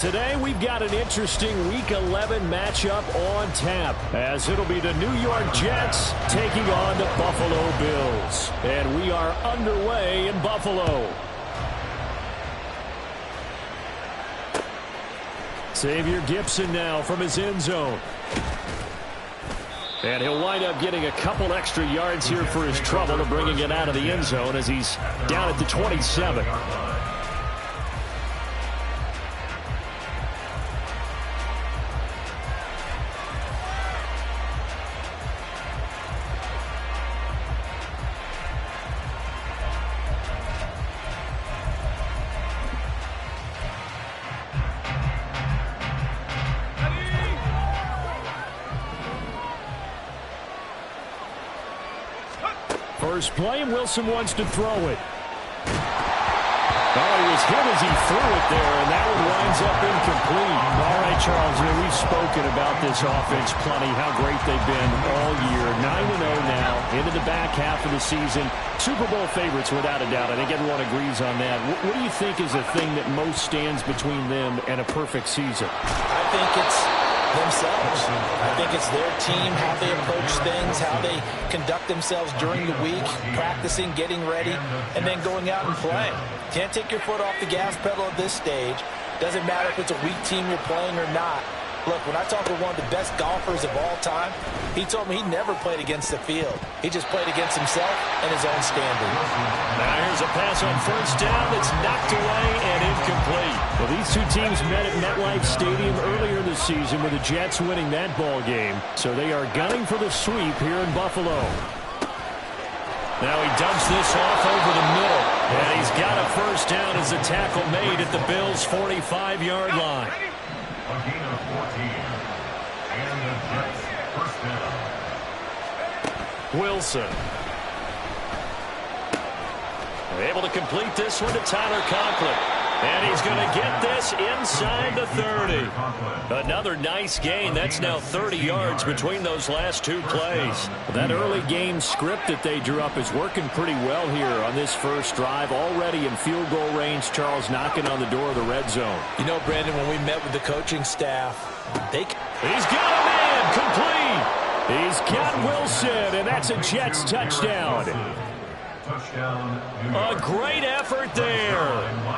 Today, we've got an interesting Week 11 matchup on tap, as it'll be the New York Jets taking on the Buffalo Bills. And we are underway in Buffalo. Xavier Gipson now from his end zone. And he'll wind up getting a couple extra yards here for his trouble of bringing it out of the end zone as he's down at the 27. First play, and Wilson wants to throw it. Oh, he was hit as he threw it there, and that one winds up incomplete. All right, Charles, we've spoken about this offense plenty, how great they've been all year. 9-0 now, into the back half of the season. Super Bowl favorites, without a doubt. I think everyone agrees on that. What do you think is the thing that most stands between them and a perfect season? I think it's themselves. I think it's their team, how they approach things, how they conduct themselves during the week, practicing, getting ready, and then going out and playing. Can't take your foot off the gas pedal at this stage. Doesn't matter if it's a weak team you're playing or not. Look, when I talk with one of the best golfers of all time, he told me he never played against the field. He just played against himself and his own standard. Now here's a pass on first down that's knocked away and incomplete. Well, these two teams met at MetLife Stadium earlier this season with the Jets winning that ball game. So they are gunning for the sweep here in Buffalo. Now he dumps this off over the middle. And he's got a first down as the tackle made at the Bills' 45-yard line. A gain of 14. And the Jets first down. Wilson. Able to complete this one to Tyler Conklin. And he's going to get this inside the 30. Another nice gain. That's now 30 yards between those last two plays. That early game script that they drew up is working pretty well here on this first drive. Already in field goal range, Charles knocking on the door of the red zone. You know, Brandon, when we met with the coaching staff, He's got a man complete. He's got Wilson, and that's a Jets touchdown. A great effort there.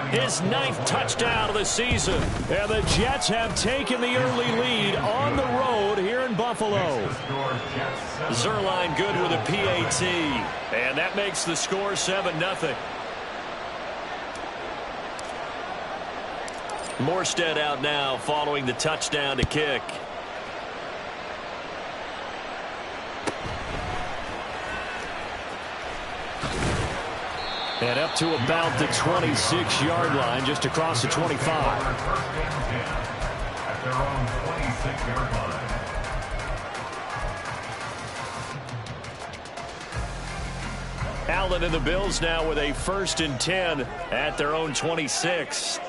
His 9th touchdown of the season. And the Jets have taken the early lead on the road here in Buffalo. Zerline good with a PAT. And that makes the score 7-0. Morstead out now following the touchdown to kick. And up to about the 26-yard line, just across the 25. At their own 26-yard line. Allen and the Bills now with a 1st and 10 at their own 26.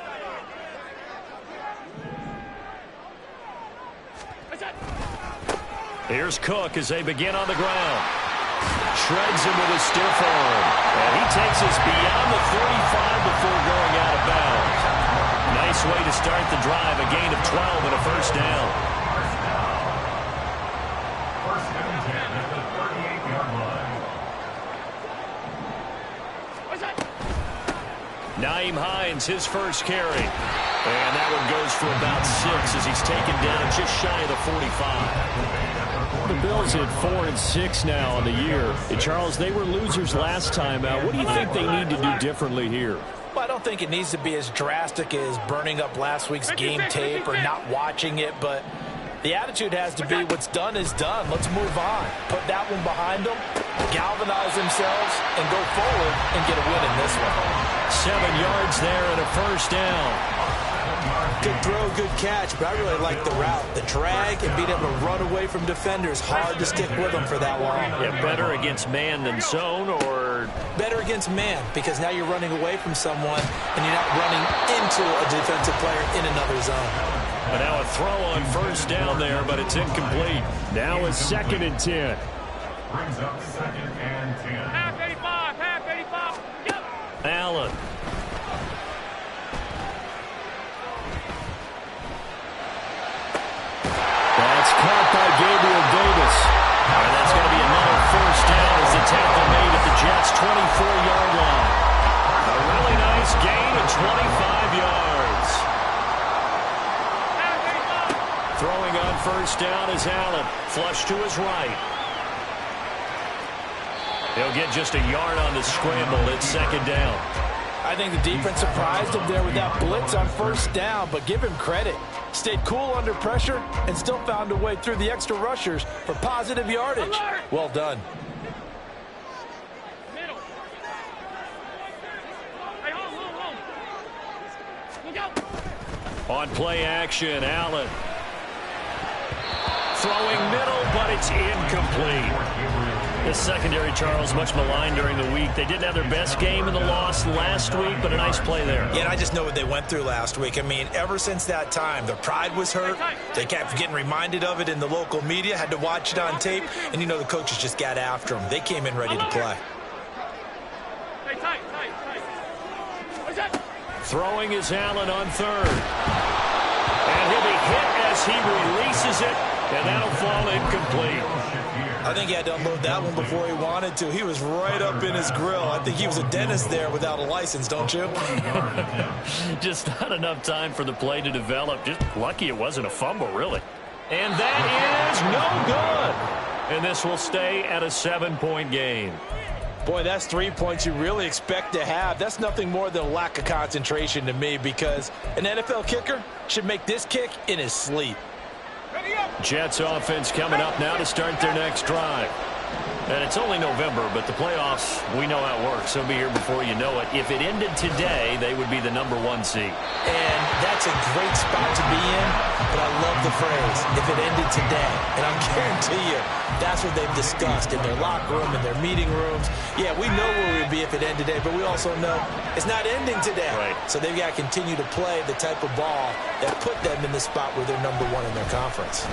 Here's Cook as they begin on the ground. Shreds him with a stiff arm. And he takes us beyond the 35 before going out of bounds. Nice way to start the drive. A gain of 12 and a first down. First and 10 at the 38-yard line. Nyheim Hines, his first carry. And that one goes for about 6 as he's taken down just shy of the 45. The Bills at 4-6 now on the year. And Charles, they were losers last time out. What do you think they need to do differently here? Well, I don't think it needs to be as drastic as burning up last week's game tape or not watching it, but the attitude has to be what's done is done. Let's move on. Put that one behind them, galvanize themselves, and go forward and get a win in this one. 7 yards there and a first down. Good throw, good catch, but I really like the route. The drag and being able to run away from defenders. Hard to stick with them for that long. Yeah, better against man than zone, or? Better against man, because now you're running away from someone and you're not running into a defensive player in another zone. But now a throw on first down there, but it's incomplete. Now a 2nd and 10. Brings up 2nd and 10. Half 85. Yep. Allen. caught by Gabriel Davis. And that's going to be another first down as the tackle made at the Jets' 24-yard line. A really nice gain of 25 yards. Throwing on first down is Allen. Flush to his right. He'll get just a yard on the scramble. It's second down. I think the defense surprised him there with that blitz on first down, but give him credit. Stayed cool under pressure and still found a way through the extra rushers for positive yardage. Well done. Middle. Hey, hold. Look out. On play action, Allen. Throwing middle, but it's incomplete. The secondary, Charles, much maligned during the week. They didn't have their best game in the loss last week, but a nice play there. Yeah, and I just know what they went through last week. I mean, ever since that time, their pride was hurt. They kept getting reminded of it in the local media, had to watch it on tape, and you know the coaches just got after them. They came in ready to play. Hey, tight. What's that? Throwing is Allen on third. And he'll be hit as he releases it, and that'll fall incomplete. I think he had to unload that one before he wanted to. He was right up in his grill. I think he was a dentist there without a license, don't you? Just not enough time for the play to develop. Just lucky it wasn't a fumble, really. And that is no good. And this will stay at a 7-point game. Boy, that's 3 points you really expect to have. That's nothing more than a lack of concentration to me, because an NFL kicker should make this kick in his sleep. Jets offense coming up now to start their next drive. And it's only November, but the playoffs, we know how it works. They'll be here before you know it. If it ended today, they would be the #1 seed. And that's a great spot to be in, but I love the phrase, if it ended today. And I guarantee you, that's what they've discussed in their locker room, in their meeting rooms. Yeah, we know where we'd be if it ended today, but we also know it's not ending today. Right. So they've got to continue to play the type of ball that put them in the spot where they're #1 in their conference.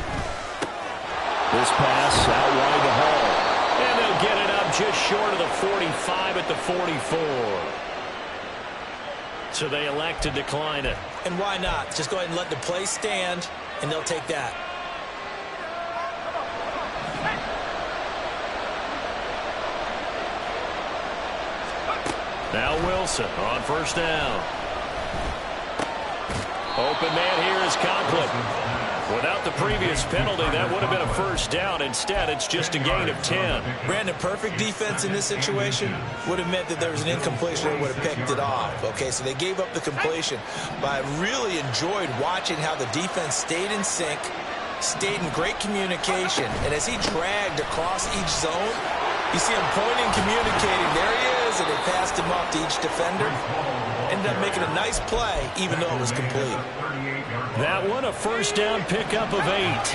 This pass out wide to Hall. And they'll get it up just short of the 45 at the 44. So they elect to decline it. And why not? Just go ahead and let the play stand, and they'll take that. Now Wilson on first down. Open man here is Conklin. Without the previous penalty, that would have been a first down. Instead, it's just a gain of 10. Brandon, perfect defense in this situation would have meant that there was an incompletion. They would have picked it off. Okay, so they gave up the completion. But I really enjoyed watching how the defense stayed in sync, stayed in great communication. And as he dragged across each zone, you see him pointing, communicating. There he is, and they passed him off to each defender. Ended up making a nice play, even though it was complete. That one, a first down pickup of 8.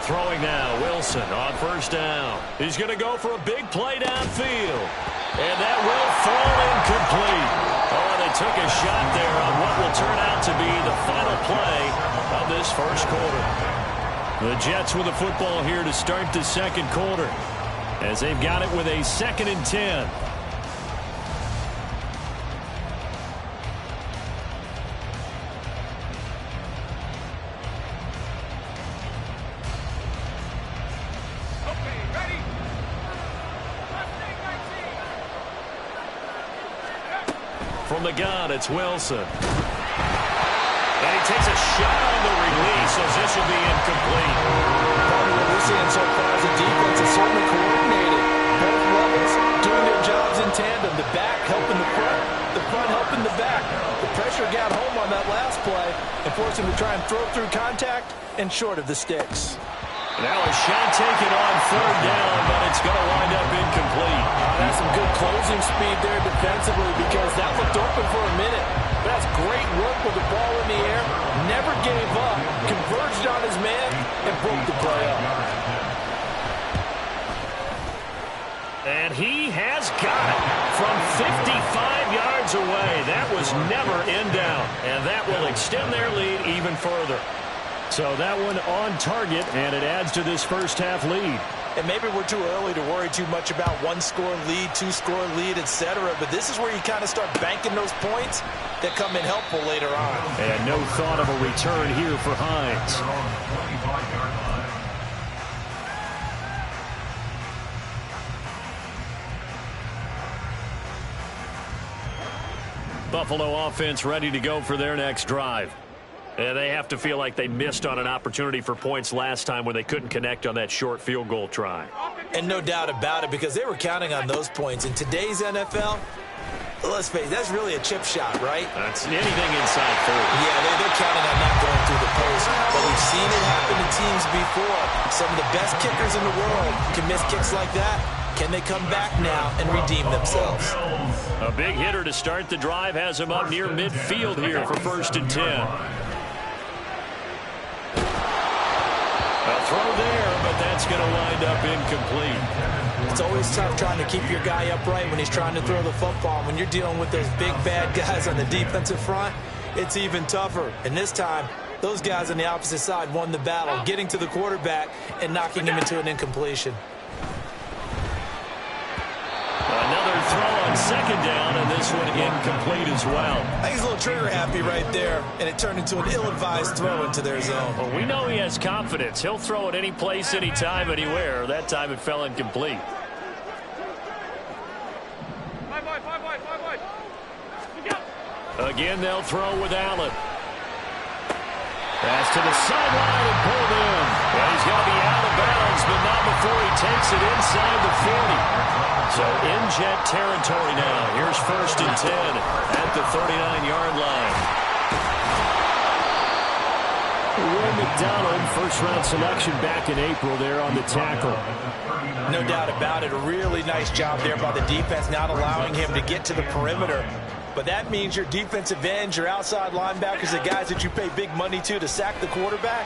Throwing now, Wilson on first down. He's going to go for a big play downfield. And that will fall incomplete. Oh, they took a shot there on what will turn out to be the final play of this first quarter. The Jets with the football here to start the second quarter, as they've got it with a 2nd and 10. From the gun, it's Wilson. And he takes a shot on the release, as this will be incomplete. What we're seeing so far is the defense is certainly coordinated. Both levels doing their jobs in tandem. The back helping the front helping the back. The pressure got home on that last play and forced him to try and throw through contact and short of the sticks. Now a shot taken on third down, but it's going to wind up incomplete. That's some good closing speed there defensively, because that looked open for a minute. That's great work with the ball in the air. Never gave up. Converged on his man and broke the play up. And he has got it from 55 yards away. That was never in down, and that will extend their lead even further. So that one on target, and it adds to this first half lead. And maybe we're too early to worry too much about one-score lead, two-score lead, etc. But this is where you kind of start banking those points that come in helpful later on. And no thought of a return here for Hines. Buffalo offense ready to go for their next drive. And they have to feel like they missed on an opportunity for points last time when they couldn't connect on that short field goal try. And no doubt about it, because they were counting on those points. In today's NFL, let's face it, that's really a chip shot, right? That's anything inside 30. Yeah, they're counting on that going through the post. But we've seen it happen to teams before. Some of the best kickers in the world can miss kicks like that. Can they come back now and redeem themselves? A big hitter to start the drive has him up near midfield here for 1st and 10. A throw there, but that's going to wind up incomplete. It's always tough trying to keep your guy upright when he's trying to throw the football. When you're dealing with those big, bad guys on the defensive front, it's even tougher. And this time, those guys on the opposite side won the battle, getting to the quarterback and knocking him into an incompletion. Another throw on 2nd down, and this one incomplete as well. I think he's a little trigger happy right there, and it turned into an ill-advised throw into their zone. Well, we know he has confidence. He'll throw it any place, anytime, anywhere. That time it fell incomplete. Again, they'll throw with Allen. Pass to the sideline and pulled in. Well, he's going to be out of bounds, but not before he takes it inside the 40. So in Jet territory now. Here's 1st and 10 at the 39-yard line. Will McDonald, first-round selection back in April there on the tackle. No doubt about it. A really nice job there by the defense, not allowing him to get to the perimeter. But that means your defensive ends, your outside linebackers, the guys that you pay big money to sack the quarterback,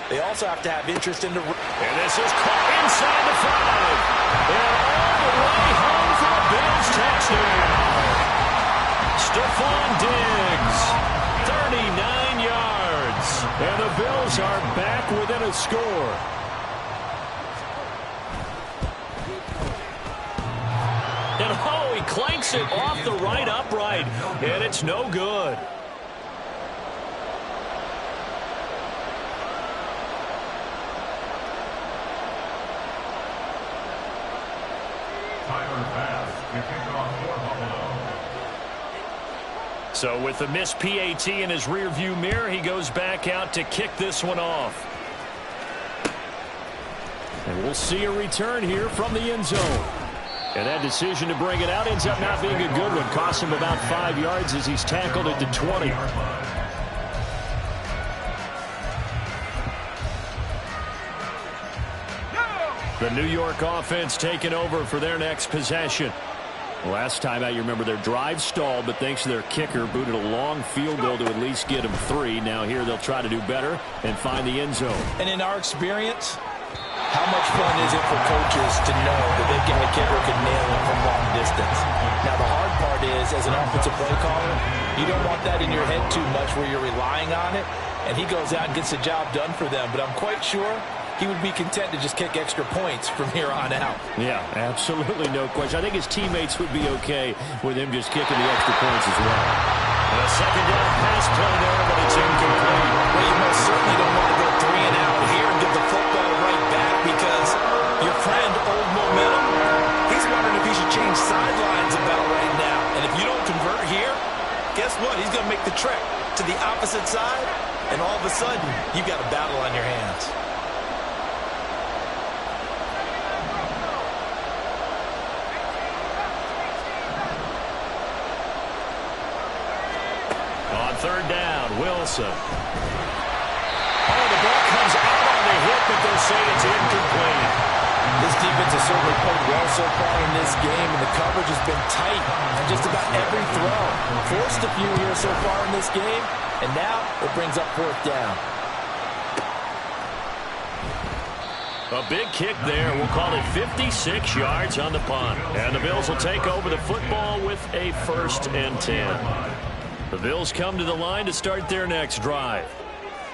they also have to have interest in the... And this is caught inside the 5. And all the way home for a Bills touchdown. Stephon Diggs, 39 yards. And the Bills are back within a score. And oh, he clanks it off the right upright. And it's no good. So with the missed PAT in his rearview mirror, he goes back out to kick this one off. And we'll see a return here from the end zone. And that decision to bring it out ends up not being a good one. Costs him about 5 yards as he's tackled at the 20. The New York offense taking over for their next possession. Last time out, you remember their drive stalled, but thanks to their kicker, booted a long field goal to at least get them 3. Now here they'll try to do better and find the end zone. And in our experience, how much fun is it for coaches to know that they've got a kicker who can nail it from long distance? Now, the hard part is, as an offensive play caller, you don't want that in your head too much where you're relying on it, and he goes out and gets the job done for them. But I'm quite sure he would be content to just kick extra points from here on out. Yeah, absolutely no question. I think his teammates would be okay with him just kicking the extra points as well. And a 2nd down pass play there, but it's incomplete. Well, you most certainly don't want to go 3 and out here and get the football right back because your friend, Old Momentum, he's wondering if he should change sidelines about right now. And if you don't convert here, guess what? He's going to make the trek to the opposite side, and all of a sudden, you've got a battle on your hands. On 3rd down, Wilson. Oh, the ball comes out on the hit, but they'll say it's incomplete. This defense has certainly played well so far in this game, and the coverage has been tight on just about every throw. Forced a few here so far in this game, and now it brings up 4th down. A big kick there. We'll call it 56 yards on the punt. And the Bills will take over the football with a 1st and 10. The Bills come to the line to start their next drive.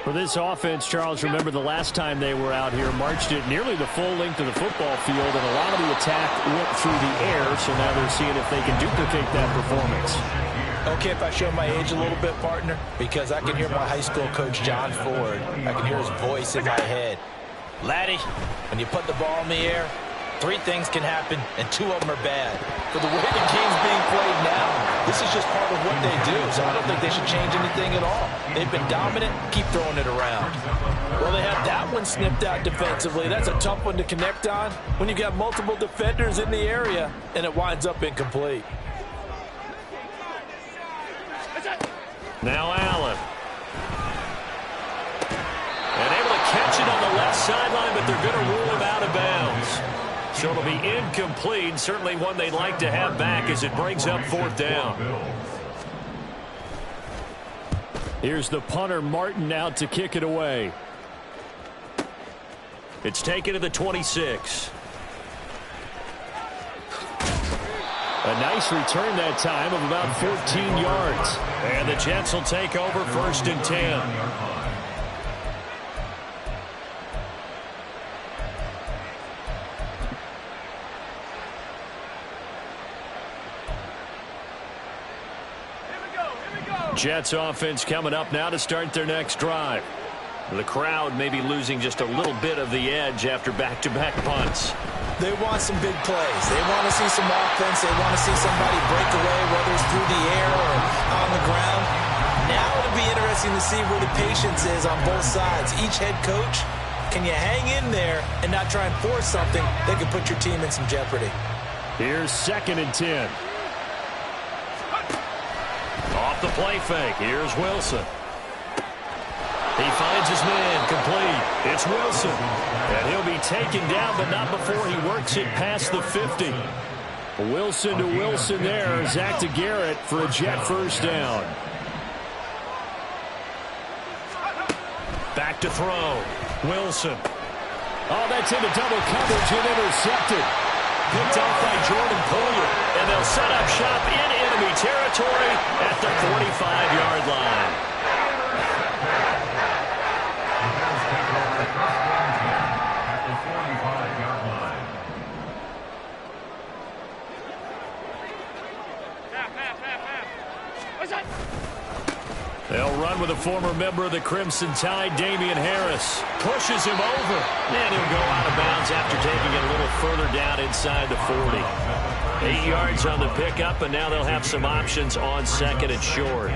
For this offense, Charles, remember the last time they were out here, marched it nearly the full length of the football field, and a lot of the attack went through the air, so now they're seeing if they can duplicate that performance. Okay, if I show my age a little bit, partner, because I can hear my high school coach, John Ford. I can hear his voice in my head. Laddie, when you put the ball in the air, 3 things can happen, and 2 of them are bad. For the way the game's being played now, this is just part of what they do, so I don't think they should change anything at all. They've been dominant. Keep throwing it around. Well, they have that one snipped out defensively. That's a tough one to connect on when you got multiple defenders in the area, and it winds up incomplete. Now Allen. And able to catch it on the left sideline, but they're going to rule him out of bounds. So it'll be incomplete. Certainly one they'd like to have back as it brings up 4th down. Here's the punter, Martin, out to kick it away. It's taken to the 26. A nice return that time of about 14 yards. And the Jets will take over 1st and 10. Jets offense coming up now to start their next drive. The crowd may be losing just a little bit of the edge after back-to-back punts. They want some big plays. They want to see some offense. They want to see somebody break away, whether it's through the air or on the ground. Now it'll be interesting to see where the patience is on both sides. Each head coach, can you hang in there and not try and force something that could put your team in some jeopardy? Here's 2nd and 10. Off the play fake. Here's Wilson. He finds his man, complete. It's Wilson. And he'll be taken down, but not before he works it past the 50. Wilson to Wilson there. Zach to Garrett for a Jet 1st down. Back to throw. Wilson. Oh, that's into double coverage and intercepted. Picked off by Jordan Poyer. And they'll set up shop in enemy territory at the 45-yard line. They'll run with a former member of the Crimson Tide, Damian Harris. Pushes him over. And he'll go out of bounds after taking it a little further down inside the 40. 8 yards on the pickup, and now they'll have some options on 2nd and short.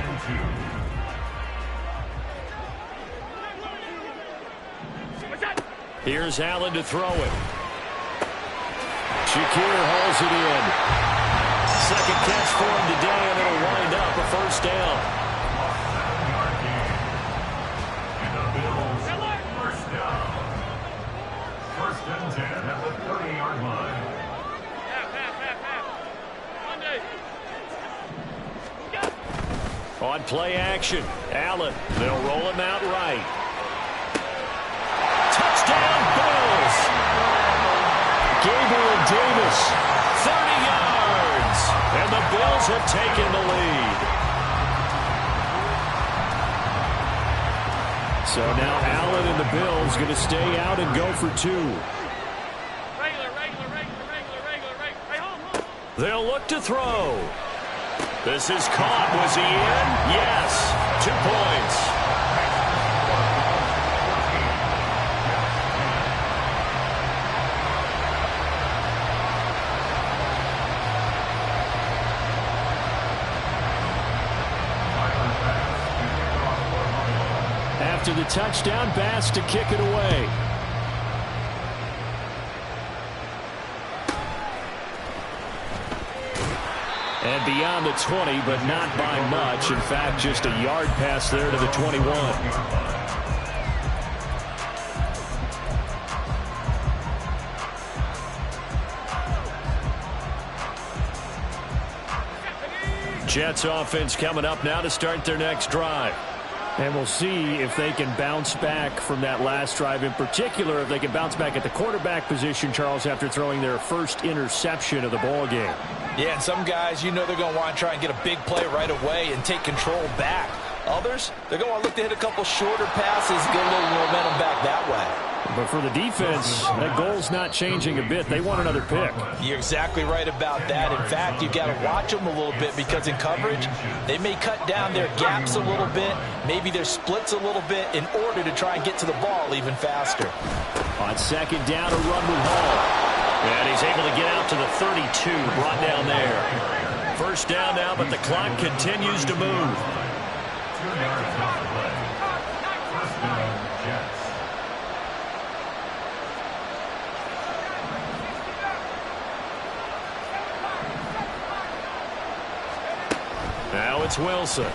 Here's Allen to throw it. Shakir hauls it in. 2nd catch for him today, and it'll wind up a 1st down. On play action, Allen. They'll roll him out right. Touchdown, Bills! Gabriel Davis, 30 yards. And the Bills have taken the lead. So now Allen and the Bills going to stay out and go for 2. Regular. Hey, home. They'll look to throw. This is caught. Was he in? Yes. 2 points. After the touchdown, Bass to kick it away. And beyond the 20, but not by much. In fact, just a yard pass there to the 21. Jets offense coming up now to start their next drive. And we'll see if they can bounce back from that last drive. In particular, if they can bounce back at the quarterback position, Charles, after throwing their first interception of the ball game. Yeah, and some guys, you know they're going to want to try and get a big play right away and take control back. Others, they're going to look to hit a couple shorter passes, get a little momentum back that way. But for the defense, that goal's not changing a bit. They want another pick. You're exactly right about that. In fact, you've got to watch them a little bit because in coverage, they may cut down their gaps a little bit, maybe their splits a little bit in order to try and get to the ball even faster. On second down, a run with Hall. And he's able to get out to the 32, brought down there. First down now, but the clock continues to move. 2 yards off the play. First down, Jets. Now it's Wilson.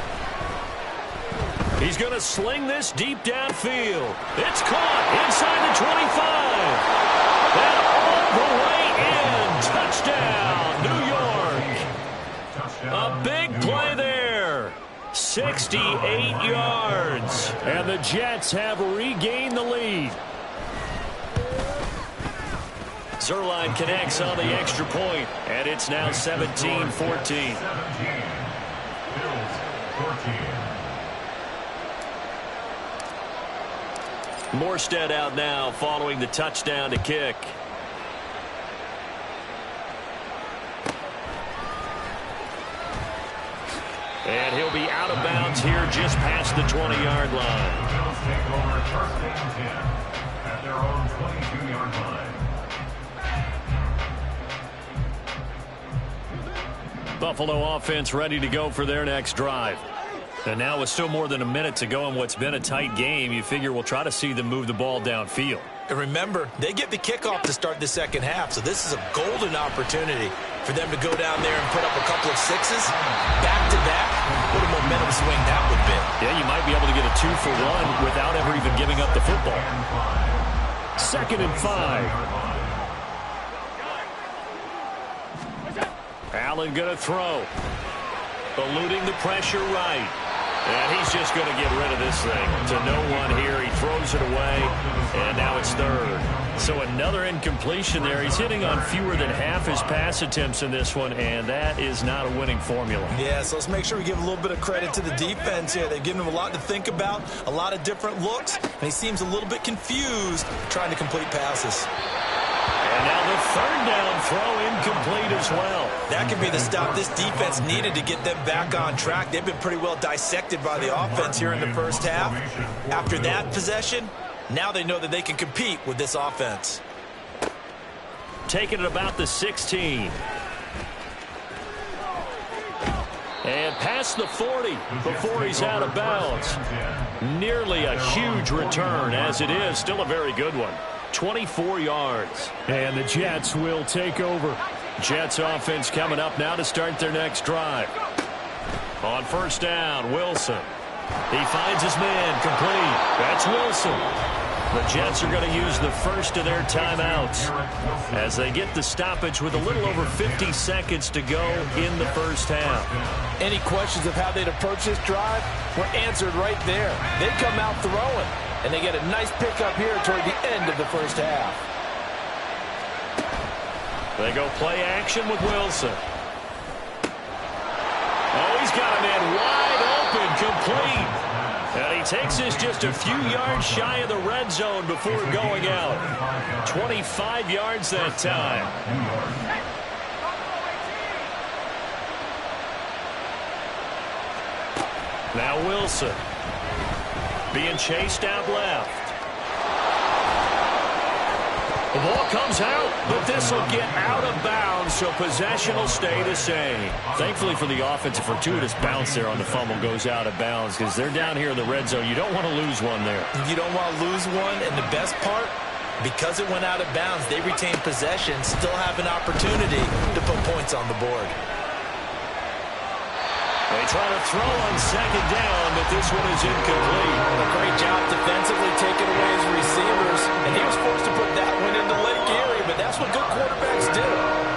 He's going to sling this deep downfield. It's caught inside the 25. And all the way in. Touchdown, New York. A big play there. 68 yards. And the Jets have regained the lead. Zerline connects on the extra point, and it's now 17-14. Morstead out now following the touchdown to kick. And he'll be out of bounds here just past the 20-yard line. Bills take over first and 10 at their own 22-yard line. Buffalo offense ready to go for their next drive. And now with still more than a minute to go in what's been a tight game, you figure we'll try to see them move the ball downfield. And remember, they get the kickoff to start the second half, so this is a golden opportunity for them to go down there and put up a couple of sixes. Back-to-back, what a momentum swing that would be. Yeah, you might be able to get a 2-for-1 without ever even giving up the football. 2nd and 5. Allen going to throw. Eluding the pressure right. And he's just going to get rid of this thing to no one here. He throws it away, and now it's third. So another incompletion there. He's hitting on fewer than half his pass attempts in this one, and that is not a winning formula. Yeah, so let's make sure we give a little bit of credit to the defense here. They've given him a lot to think about, a lot of different looks, and he seems a little bit confused trying to complete passes. And now the third down throw incomplete as well. That could be the stop this defense needed to get them back on track. They've been pretty well dissected by the offense here in the first half. After that possession, now they know that they can compete with this offense. Taking it about the 16. And past the 40 before he's out of bounds. Nearly a huge return as it is. Still a very good one. 24 yards. And the Jets will take over. Jets offense coming up now to start their next drive. On first down, Wilson. He finds his man complete. That's Wilson. The Jets are going to use the first of their timeouts as they get the stoppage with a little over 50 seconds to go in the first half. Any questions of how they'd approach this drive were answered right there. They come out throwing, and they get a nice pickup here toward the end of the first half. They go play action with Wilson. Oh, he's got a man wide open, complete. And he takes this just a few yards shy of the red zone before going out. 25 yards that time. Now Wilson being chased out left. The ball comes out, but this will get out of bounds, so possession will stay the same. Thankfully for the offense, a fortuitous bounce there on the fumble goes out of bounds because they're down here in the red zone. You don't want to lose one there. You don't want to lose one, and the best part, because it went out of bounds, they retain possession, still have an opportunity to put points on the board. They try to throw on second down, but this one is incomplete. A great job defensively taking away his receivers, and he was forced to put that one into Lake Erie, but that's what good quarterbacks do.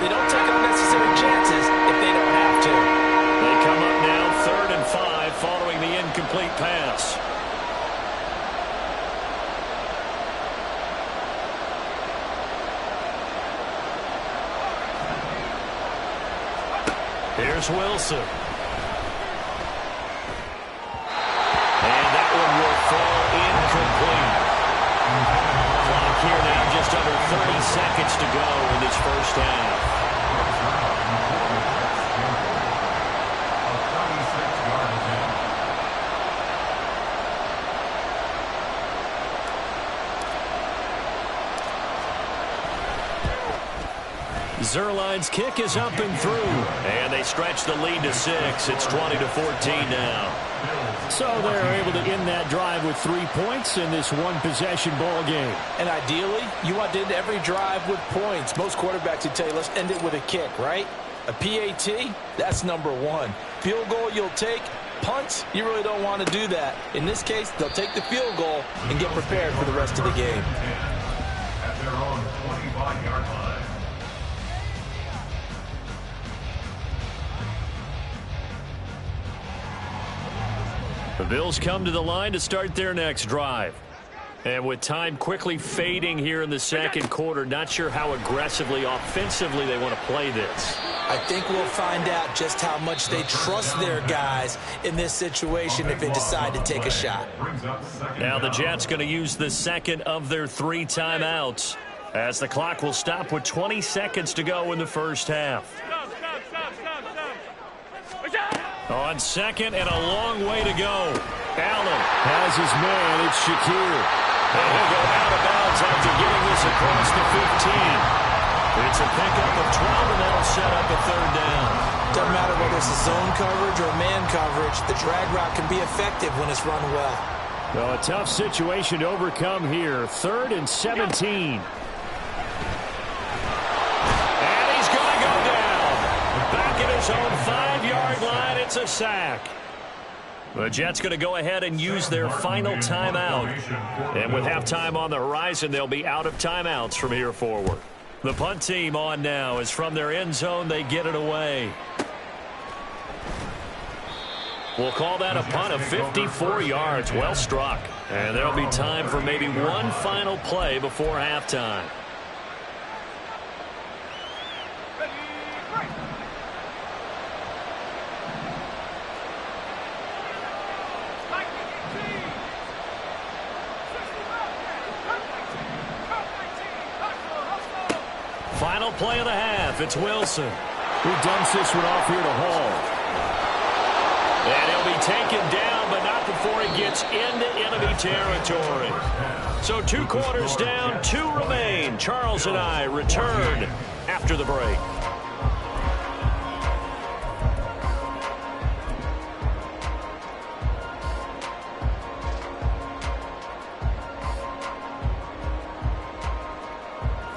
They don't take unnecessary chances if they don't have to. They come up now 3rd and 5 following the incomplete pass. Here's Wilson. seconds to go in this first half. Zerline's kick is up and through. And they stretch the lead to 6. It's 20-14 now. So they're able to end that drive with 3 points in this one-possession ball game. And ideally, you want to end every drive with points. Most quarterbacks would tell you, let's end it with a kick, right? A PAT, that's number 1. Field goal you'll take. Punts, you really don't want to do that. In this case, they'll take the field goal and get prepared for the rest of the game. At their own 25-yard line. The Bills come to the line to start their next drive. And with time quickly fading here in the second quarter, not sure how aggressively, offensively they want to play this. I think we'll find out just how much they trust their guys in this situation if they decide to take a shot. Now the Jets going to use the second of their 3 timeouts as the clock will stop with 20 seconds to go in the first half. On second and a long way to go. Allen has his man. It's Shakir. And he'll go out of bounds after getting this across the 15. It's a pickup of 12, and that'll set up a third down. Doesn't matter whether it's a zone coverage or man coverage. The drag route can be effective when it's run well. Well, a tough situation to overcome here. 3rd and 17. And he's going to go down. Back at his own 5-yard line. It's a sack. The Jets going to go ahead and use their final timeout. And with halftime on the horizon, they'll be out of timeouts from here forward. The punt team on now is from their end zone. They get it away. We'll call that a punt of 54 yards. Well struck. And there'll be time for maybe one final play before halftime. Final play of the half. It's Wilson who dumps this one off here to Hall. And he'll be taken down, but not before he gets into enemy territory. So 2 quarters down, 2 remain. Charles and I return after the break.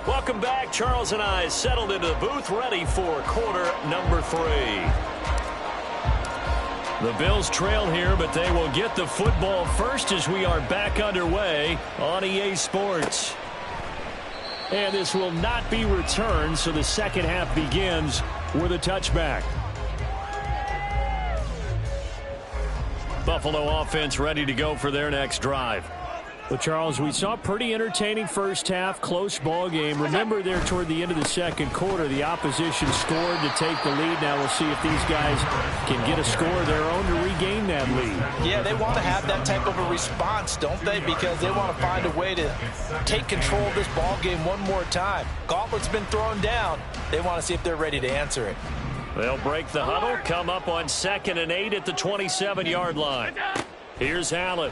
Welcome back. Charles and I settled into the booth, ready for quarter number 3. The Bills trail here, but they will get the football first as we are back underway on EA Sports. And this will not be returned, so the second half begins with a touchback. Buffalo offense ready to go for their next drive. Well, Charles, we saw a pretty entertaining first half, close ball game. Remember there toward the end of the second quarter, the opposition scored to take the lead. Now we'll see if these guys can get a score of their own to regain that lead. Yeah, they want to have that type of a response, don't they? Because they want to find a way to take control of this ball game one more time. Gauntlet's been thrown down. They want to see if they're ready to answer it. They'll break the huddle, come up on 2nd and 8 at the 27-yard line. Here's Allen.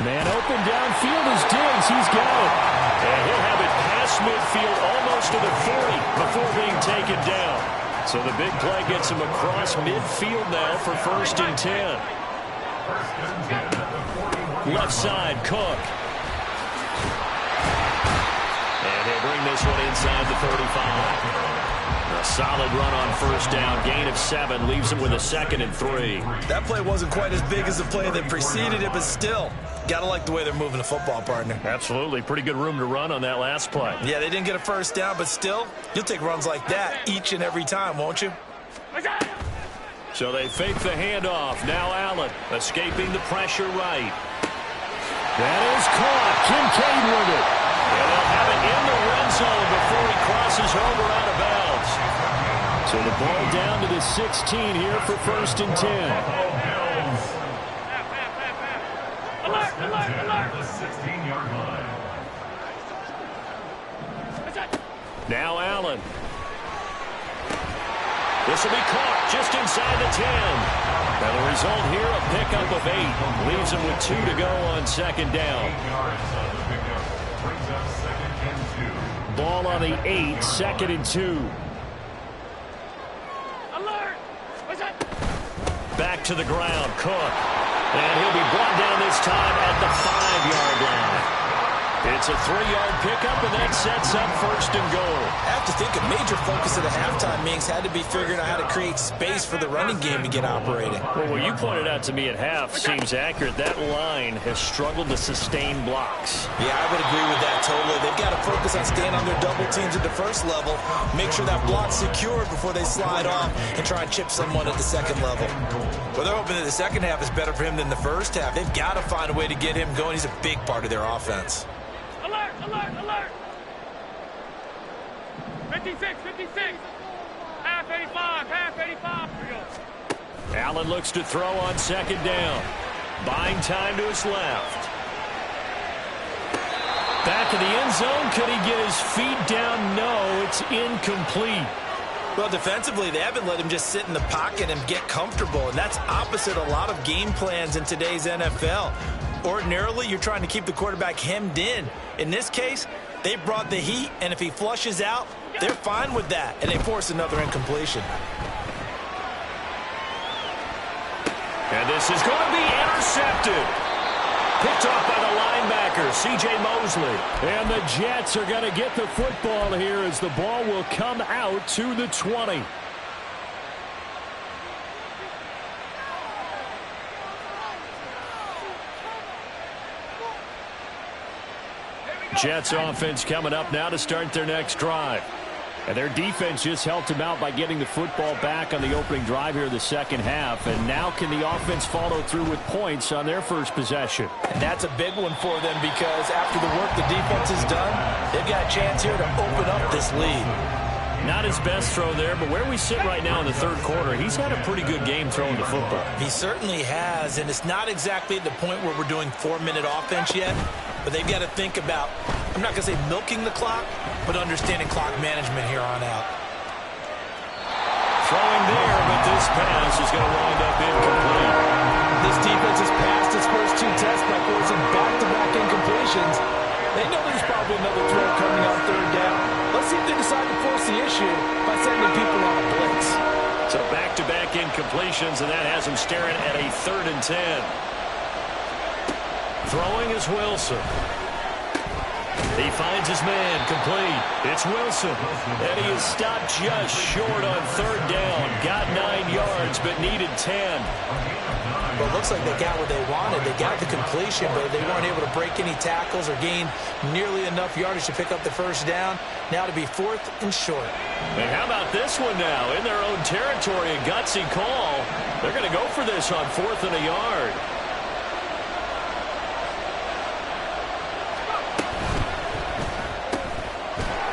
Man open downfield is Diggs. He's got it. And he'll have it past midfield almost to the 40 before being taken down. So the big play gets him across midfield now for 1st and 10. Left side, Cook. And he'll bring this one inside the 35. A solid run on 1st down. Gain of 7 leaves him with a 2nd and 3. That play wasn't quite as big as the play that preceded it, but still, gotta like the way they're moving the football, partner. Absolutely. Pretty good room to run on that last play. Yeah, they didn't get a 1st down, but still, you'll take runs like that each and every time, won't you? So they fake the handoff. Now Allen escaping the pressure right. That is caught. Kincaid with it. And they'll have it in the red zone before he crosses over out of bounds. So the ball down to the 16 here for 1st and 10. Alert, alert, alert. The 16-yard line. Now Allen. This will be caught just inside the 10. And the result here, a pickup of 8. Leaves them with 2 to go on second down. Ball on the 8, 2nd and 2. Alert! What's that? Back to the ground, Cook. And he'll be brought down this time at the 5-yard line. It's a 3-yard pickup, and that sets up 1st and goal. I have to think a major focus of the halftime meetings had to be figuring out how to create space for the running game to get operating. Well, what you pointed out to me at half seems accurate. That line has struggled to sustain blocks. Yeah, I would agree with that totally. They've got to focus on staying on their double teams at the first level, make sure that block's secured before they slide off and try and chip someone at the second level. Well, they're hoping that the second half is better for him than the first half. They've got to find a way to get him going. He's a big part of their offense. Alert! Alert! Alert! 56! 56! Half 85! Half 85! Here we go. Allen looks to throw on 2nd down. Buying time to his left. Back in the end zone. Could he get his feet down? No, it's incomplete. Well, defensively, they haven't let him just sit in the pocket and get comfortable, and that's opposite a lot of game plans in today's NFL. Ordinarily, you're trying to keep the quarterback hemmed in. In this case, they brought the heat, and if he flushes out, they're fine with that, and they force another incompletion. And this is going to be intercepted. Picked off by the linebacker, C.J. Mosley. And the Jets are going to get the football here as the ball will come out to the 20. Jets offense coming up now to start their next drive. And their defense just helped them out by getting the football back on the opening drive here in the second half. And now can the offense follow through with points on their first possession? And that's a big one for them because after the work the defense has done, they've got a chance here to open up this lead. Not his best throw there, but where we sit right now in the third quarter, he's had a pretty good game throwing the football. He certainly has, and it's not exactly at the point where we're doing 4-minute offense yet, but they've got to think about, I'm not going to say milking the clock, but understanding clock management here on out. Throwing there, but this pass is going to wind up incomplete. This defense has passed its first 2 tests by forcing back-to-back incompletions. They know there's probably another throw coming on 3rd down. Let's see if they decide to force the issue by sending people on a blitz. So back-to-back incompletions, and that has them staring at a 3rd and 10. Throwing is Wilson. He finds his man, complete. It's Wilson, and he is stopped just short on 3rd down. Got 9 yards, but needed 10. Well, it looks like they got what they wanted. They got the completion, but they weren't able to break any tackles or gain nearly enough yardage to pick up the 1st down. Now to be 4th and short. And how about this one now? In their own territory, a gutsy call. They're going to go for this on 4th and a yard.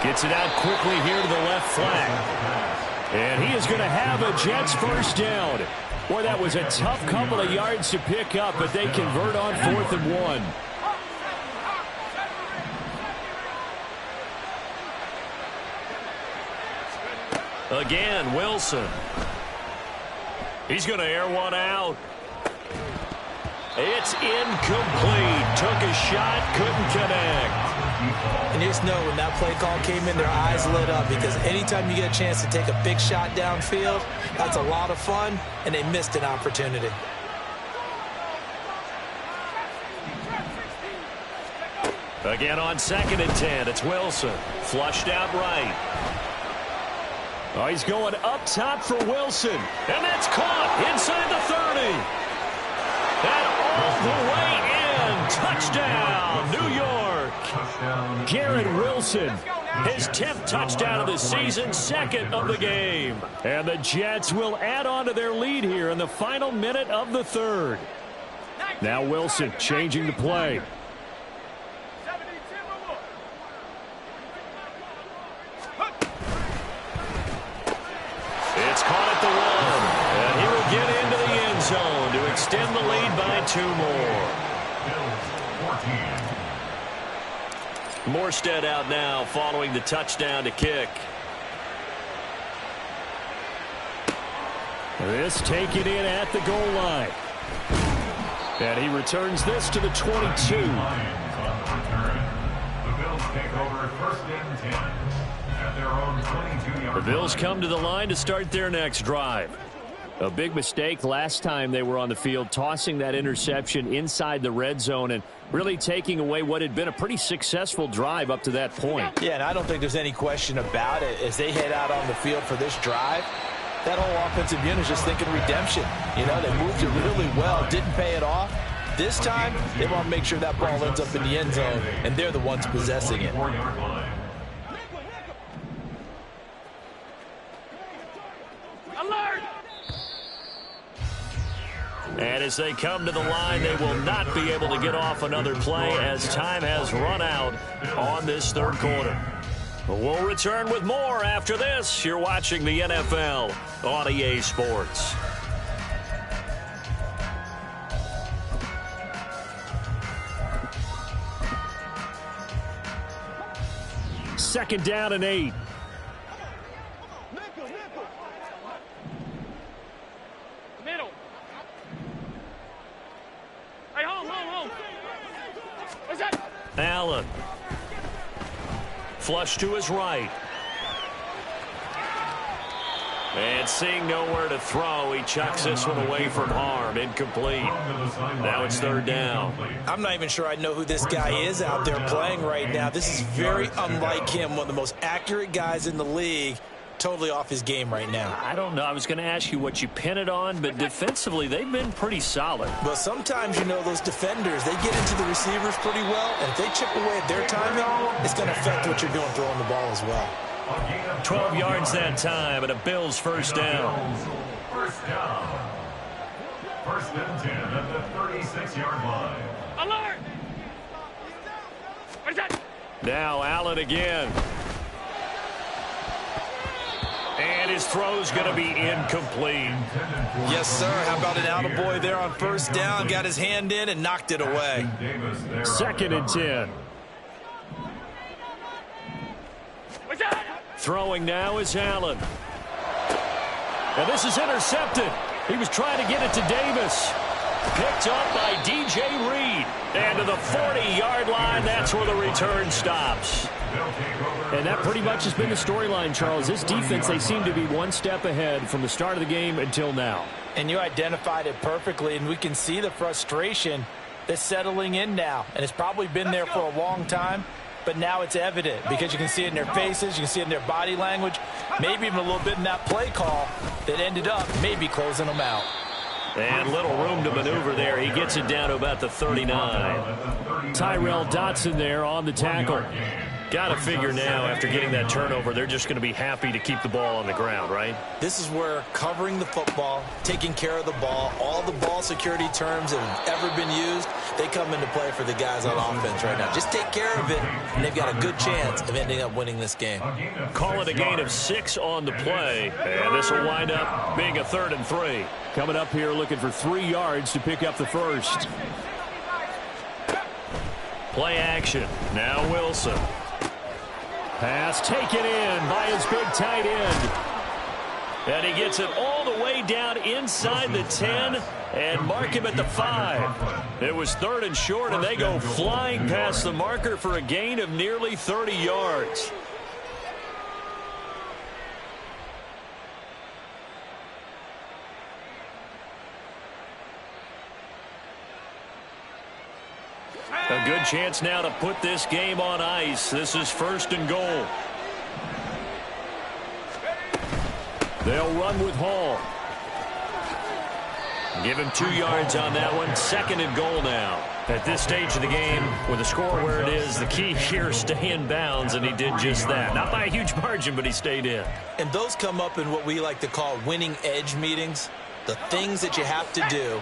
Gets it out quickly here to the left flank. And he is going to have a Jets 1st down. Boy, that was a tough couple of yards to pick up, but they convert on 4th and 1. Again, Wilson. He's going to air one out. It's incomplete. Took a shot, couldn't connect. And you just know when that play call came in, their eyes lit up because anytime you get a chance to take a big shot downfield, that's a lot of fun, and they missed an opportunity. Again on 2nd and 10, it's Wilson. Flushed out right. Oh, he's going up top for Wilson. And that's caught inside the 30. And all the way in. Touchdown, New York. Garrett Wilson, his 10th touchdown of the season, 2nd of the game. And the Jets will add on to their lead here in the final minute of the 3rd. Now Wilson changing the play. It's caught at the 1. And he will get into the end zone to extend the lead by 2 more. Morstead out now following the touchdown to kick. This taken in at the goal line. And he returns this to the 22. The Bills take over first and 10 at their own 22-yard The Bills line. come to the line to start their next drive. A big mistake last time they were on the field, tossing that interception inside the red zone and really taking away what had been a pretty successful drive up to that point. Yeah, and I don't think there's any question about it. As they head out on the field for this drive, that whole offensive unit is just thinking redemption. You know, they moved it really well, didn't pay it off. This time, they want to make sure that ball ends up in the end zone, and they're the ones possessing it. Alert! And as they come to the line, they will not be able to get off another play as time has run out on this third quarter. We'll return with more after this. You're watching the NFL on EA Sports. Second down and 8. Middle. Hey, home. What's that? Allen. Flush to his right. And seeing nowhere to throw, he chucks this one away from harm. Incomplete. Now it's third down. I'm not even sure I know who this guy is out there playing right now. This is very unlike him, one of the most accurate guys in the league. Totally off his game right now. I don't know. I was going to ask you what you pin it on, but defensively, they've been pretty solid. Well, sometimes, you know, those defenders, they get into the receivers pretty well, and if they chip away at their timing, it's going to affect what you're doing throwing the ball as well. 12 yards that time, and a Bills first down. First down. First and 10 at the 36-yard line. Alert! What is that? Now Allen again. And his throw's going to be incomplete. Yes, sir. How about an attaboy there on first down? Got his hand in and knocked it away. Second and 10. What's that? Throwing now is Allen. And this is intercepted. He was trying to get it to Davis. Picked up by D.J. Reed. And to the 40-yard line, that's where the return stops. And that pretty much has been the storyline, Charles. This defense, they seem to be one step ahead from the start of the game until now. And you identified it perfectly, and we can see the frustration that's settling in now. And it's probably been there for a long time, but now it's evident because you can see it in their faces, you can see it in their body language, maybe even a little bit in that play call that ended up maybe closing them out. And little room to maneuver there. He gets it down to about the 39. Tyrell Dotson there on the tackle. Got to figure now, after getting that turnover, they're just going to be happy to keep the ball on the ground, right? This is where covering the football, taking care of the ball, all the ball security terms that have ever been used, they come into play for the guys on offense right now. Just take care of it, and they've got a good chance of ending up winning this game. Call it a gain of 6 on the play, and this will wind up being a 3rd and 3. Coming up here looking for 3 yards to pick up the first. Play action. Now Wilson. Pass taken in by his big tight end. And he gets it all the way down inside the 10 and mark him at the 5. It was 3rd and short, and they go flying past the marker for a gain of nearly 30 yards. A good chance now to put this game on ice. This is 1st and goal. They'll run with Hall. Give him 2 yards on that one. 2nd and goal now. At this stage of the game, with the score where it is, the key here is stay in bounds, and he did just that. Not by a huge margin, but he stayed in. And those come up in what we like to call winning edge meetings. The things that you have to do.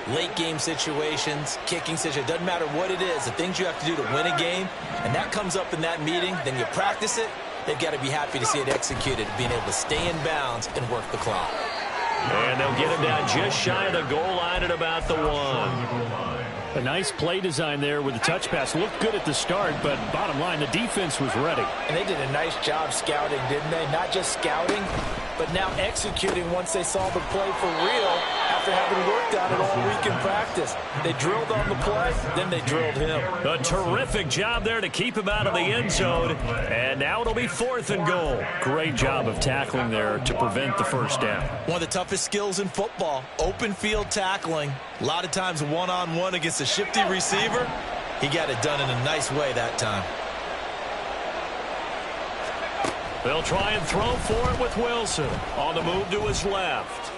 Late game situations, kicking situations, doesn't matter what it is, the things you have to do to win a game, and that comes up in that meeting, then you practice it, they've got to be happy to see it executed, being able to stay in bounds and work the clock. And they'll get him down just shy of the goal line at about the 1. A nice play design there with the touch pass. Looked good at the start, but bottom line, the defense was ready. And they did a nice job scouting, didn't they? Not just scouting, but now executing once they saw the play for real after having worked on it all week in practice. They drilled on the play, then they drilled him. A terrific job there to keep him out of the end zone. And now it'll be 4th and goal. Great job of tackling there to prevent the first down. One of the toughest skills in football, open field tackling. A lot of times one-on-one against a shifty receiver. He got it done in a nice way that time. They'll try and throw for it with Wilson. On the move to his left.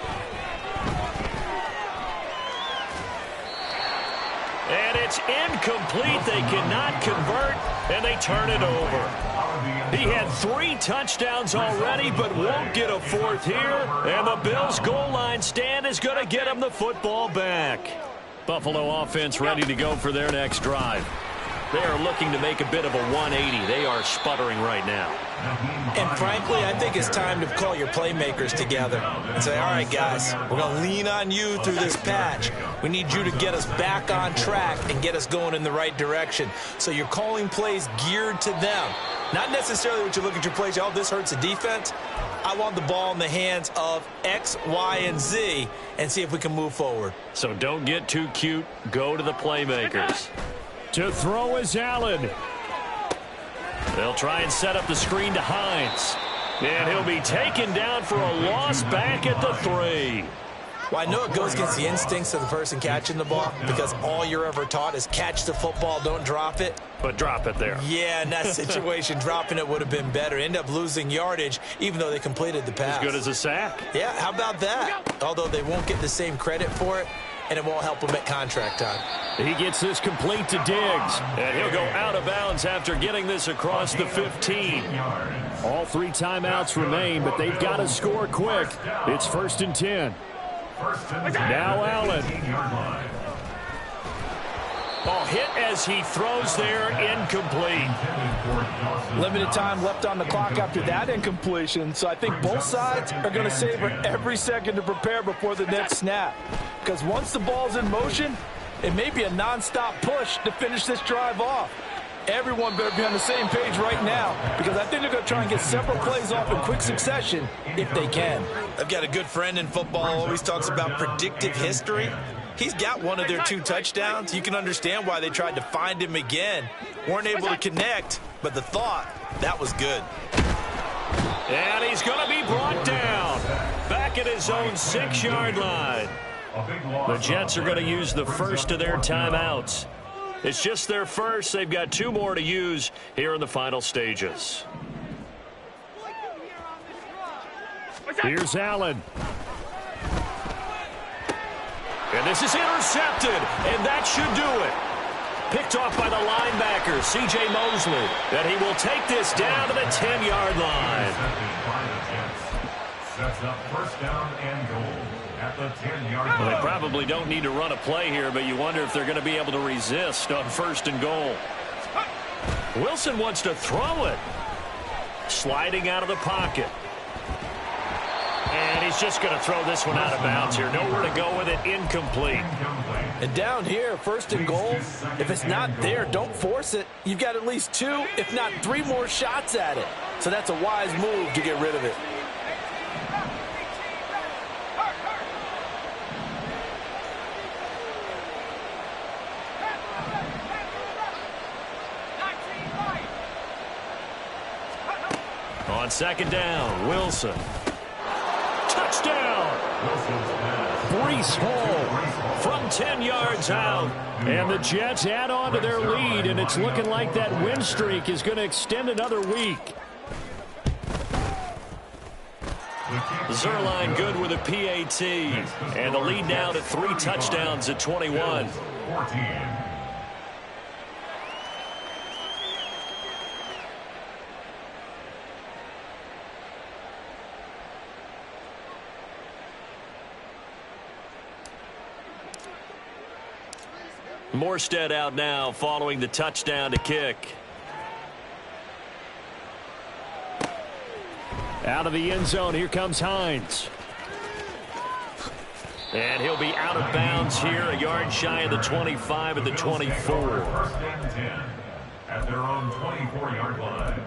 And it's incomplete. They cannot convert, and they turn it over. He had 3 touchdowns already, but won't get a 4th here. And the Bills' goal line stand is going to get him the football back. Buffalo offense ready to go for their next drive. They are looking to make a bit of a 180. They are sputtering right now. And frankly, I think it's time to call your playmakers together and say, all right, guys, we're going to lean on you through this patch. We need you to get us back on track and get us going in the right direction. So you're calling plays geared to them. Not necessarily what you look at your plays, oh, this hurts the defense. I want the ball in the hands of X, Y, and Z and see if we can move forward. So don't get too cute. Go to the playmakers. To throw is Allen. They'll try and set up the screen to Hines. And he'll be taken down for a loss back at the 3. Well, I know it goes against the instincts of the person catching the ball because all you're ever taught is catch the football, don't drop it. But drop it there. Yeah, in that situation, dropping it would have been better. End up losing yardage, even though they completed the pass. As good as a sack. Yeah, how about that? Although they won't get the same credit for it, and it won't help them at contract time. He gets this complete to Diggs. And he'll go out of bounds after getting this across the 15. All 3 timeouts remain, but they've got to score quick. It's 1st and 10. Now Allen. Ball hit as he throws there, incomplete. Limited time left on the clock after that incompletion, so I think both sides are going to savor every second to prepare before the next snap. Because once the ball's in motion, it may be a nonstop push to finish this drive off. Everyone better be on the same page right now because I think they're going to try and get several plays off in quick succession if they can. I've got a good friend in football who always talks about predictive history. He's got one of their 2 touchdowns. You can understand why they tried to find him again. Weren't able to connect, but the thought, that was good. And he's going to be brought down back at his own 6-yard line. The Jets are going to use the first of their timeouts. It's just their first. They've got 2 more to use here in the final stages. Here's Allen. And this is intercepted, and that should do it. Picked off by the linebacker, C.J. Mosley. And he will take this down to the 10-yard line. Sets up 1st down and goal at the 10-yard line. Well, they probably don't need to run a play here, but you wonder if they're going to be able to resist on 1st and goal. Wilson wants to throw it. Sliding out of the pocket. And he's just going to throw this one out of bounds here. Nowhere to go with it. Incomplete. And down here, 1st and goal, if it's not there, don't force it. You've got at least 2, if not 3 more shots at it. So that's a wise move to get rid of it. On 2nd down, Wilson. Touchdown! Breece Hall from 10 yards out. And the Jets add on to their lead, and it's looking like that win streak is going to extend another week. Zerline good with a PAT. And the lead now to 3 touchdowns at 21. 14. Morstead out now following the touchdown to kick. Out of the end zone, here comes Hines. And he'll be out of bounds here, a yard shy of the 25 at the 24. First and 10 at their own 24-yard line.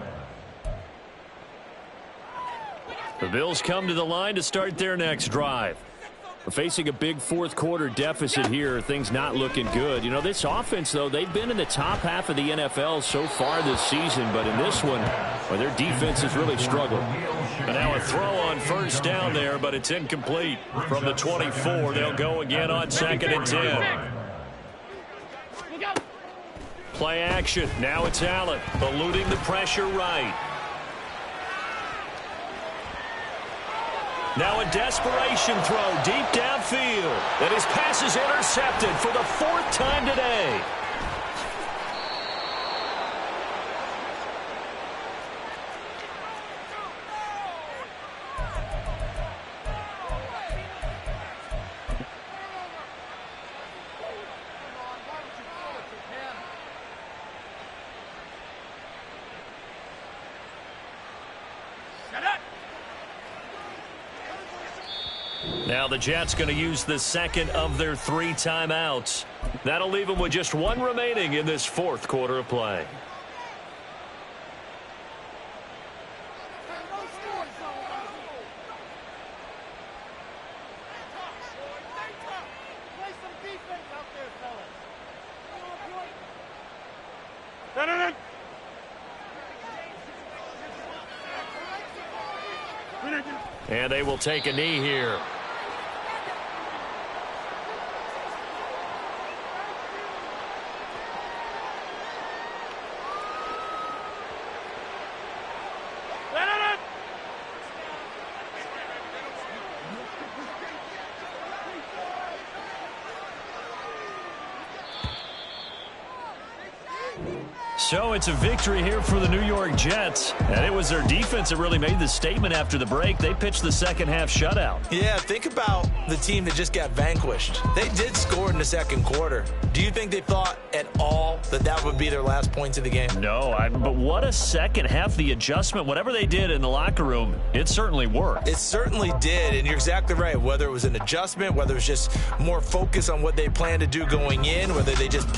The Bills come to the line to start their next drive. We're facing a big fourth-quarter deficit here. Things not looking good. You know, this offense, though, they've been in the top half of the NFL so far this season. But in this one, well, their defense has really struggled. And now a throw on first down there, but it's incomplete. From the 24, they'll go again on 2nd and 10. Play action. Now it's Allen, eluding the pressure right. Now a desperation throw deep downfield. And his pass is intercepted for the 4th time today. Now the Jets going to use the second of their 3 timeouts. That'll leave them with just 1 remaining in this 4th quarter of play. And they will take a knee here. So it's a victory here for the New York Jets. And it was their defense that really made the statement after the break. They pitched the second-half shutout. Yeah, think about the team that just got vanquished. They did score in the 2nd quarter. Do you think they thought at all that that would be their last points of the game? No, but what a second half. The adjustment, whatever they did in the locker room, it certainly worked. It certainly did, and you're exactly right. Whether it was an adjustment, whether it was just more focus on what they planned to do going in, whether they just